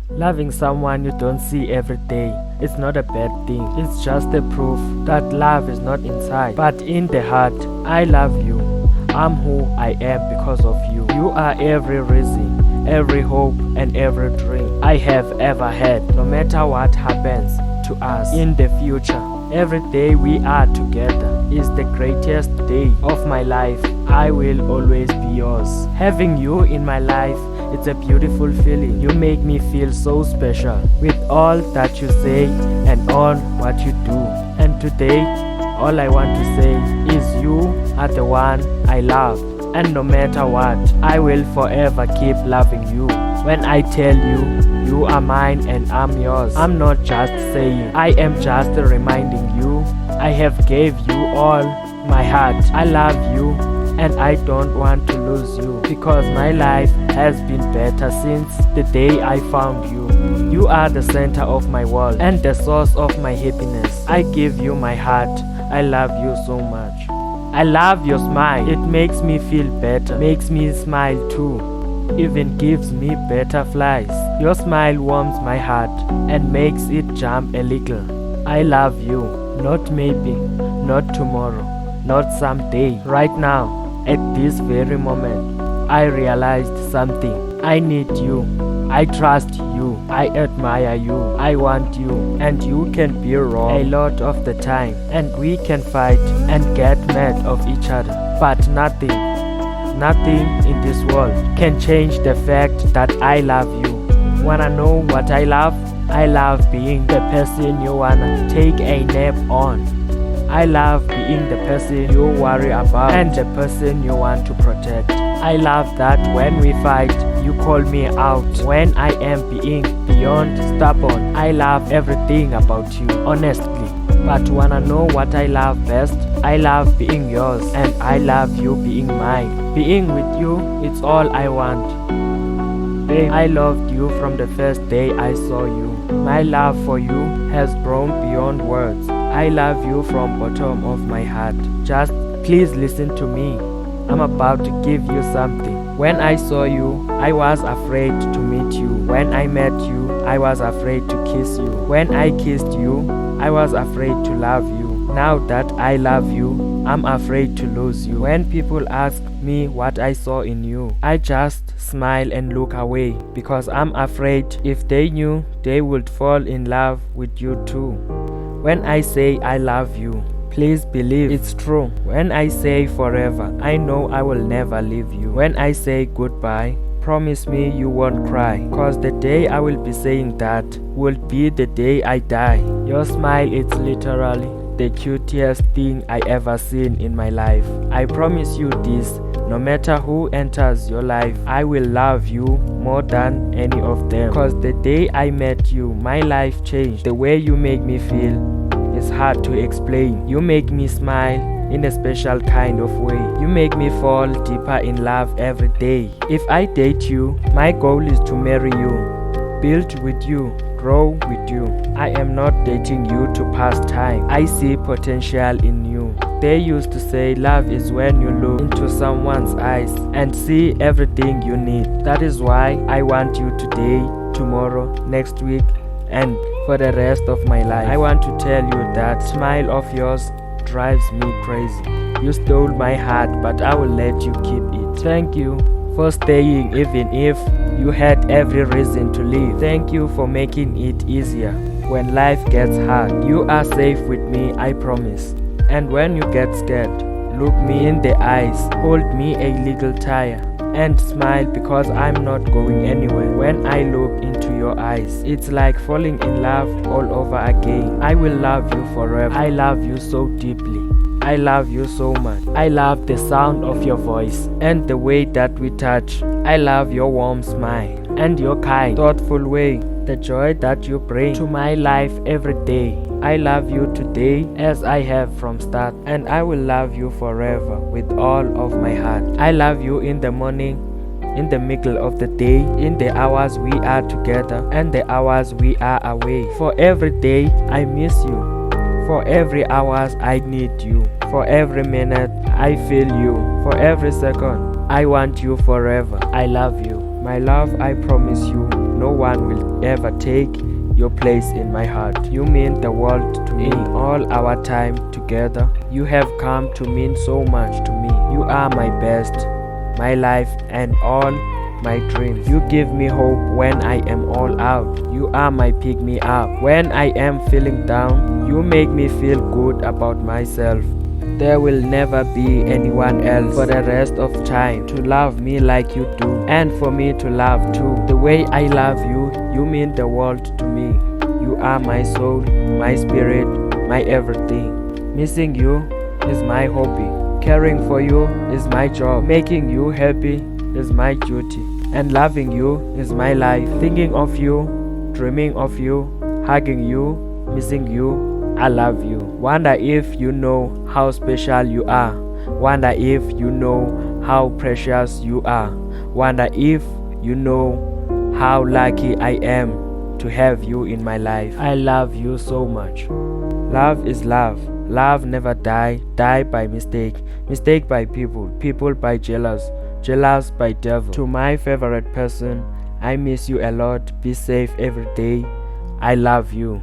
Loving someone you don't see every day is not a bad thing. It's just a proof that love is not inside, but in the heart. I love you. I'm who I am because of you. You are every reason, every hope, and every dream I have ever had. No matter what happens to us in the future, every day we are together is the greatest day of my life. I will always be yours. Having you in my life, it's a beautiful feeling. You make me feel so special with all that you say and all what you do. And today, all I want to say is you are the one I love. And no matter what, I will forever keep loving you. When I tell you, you are mine and I'm yours, I'm not just saying, I am just reminding you. I have gave you all my heart. I love you and I don't want to lose you, because my life has been better since the day I found you. You are the center of my world and the source of my happiness. I give you my heart. I love you so much. I love your smile. It makes me feel better, makes me smile too, even gives me butterflies. Your smile warms my heart and makes it jump a little. I love you, not maybe, not tomorrow, not someday. Right now, at this very moment, I realized something. I need you. I trust you. I admire you. I want you. And you can be wrong a lot of the time. And we can fight and get mad of each other. But nothing in this world can change the fact that I love you. Wanna know what I love? I love being the person you wanna take a nap on. I love being the person you worry about and the person you want to protect. I love that when we fight, you call me out when I am being beyond stubborn. I love everything about you, honestly. But wanna know what I love best? I love being yours and I love you being mine. Being with you, it's all I want. Babe, I loved you from the first day I saw you. My love for you has grown beyond words. I love you from bottom of my heart. Just please listen to me. I'm about to give you something. When I saw you, I was afraid to meet you. When I met you, I was afraid to kiss you. When I kissed you, I was afraid to love you. Now that I love you, I'm afraid to lose you. When people ask me what I saw in you, I just smile and look away, because I'm afraid if they knew, they would fall in love with you too. When I say I love you, please believe it's true. When I say forever, I know I will never leave you. When I say goodbye, promise me you won't cry, cause the day I will be saying that will be the day I die. Your smile is literally the cutest thing I ever seen in my life. I promise you this, no matter who enters your life, I will love you more than any of them. Cause the day I met you, my life changed. The way you make me feel is hard to explain. You make me smile in a special kind of way. You make me fall deeper in love every day. If I date you, my goal is to marry you, build with you, grow with you. I am not dating you to pass time. I see potential in you. They used to say love is when you look into someone's eyes and see everything you need. That is why I want you today, tomorrow, next week, and for the rest of my life. I want to tell you that smile of yours drives me crazy. You stole my heart, but I will let you keep it. Thank you for staying even if you had every reason to leave. Thank you for making it easier when life gets hard. You are safe with me, I promise. And when you get scared, look me in the eyes, hold me a little tighter, and smile, because I'm not going anywhere. When I look into your eyes, it's like falling in love all over again. I will love you forever. I love you so deeply. I love you so much. I love the sound of your voice and the way that we touch. I love your warm smile and your kind, thoughtful way, the joy that you bring to my life every day. I love you today as I have from start, and I will love you forever with all of my heart. I love you in the morning, in the middle of the day, in the hours we are together and the hours we are away. For every day I miss you. For every hours I need you. For every minute I feel you. For every second I want you forever. I love you. My love, I promise you, no one will ever take your place in my heart. You mean the world to me. In all our time together, you have come to mean so much to me. You are my best, my life, and all my dreams. You give me hope when I am all out. You are my pick me up. When I am feeling down, you make me feel good about myself. There will never be anyone else for the rest of time to love me like you do, and for me to love too. The way I love you, you mean the world to me. You are my soul, my spirit, my everything. Missing you is my hobby. Caring for you is my job. Making you happy is my duty. And loving you is my life. Thinking of you, dreaming of you, hugging you, missing you, I love you. Wonder if you know how special you are. Wonder if you know how precious you are. Wonder if you know how lucky I am to have you in my life. I love you so much. Love is love. Love never die by mistake. Mistake by people. People by jealous. Jealous by devil. To my favorite person, I miss you a lot. Be safe every day. I love you.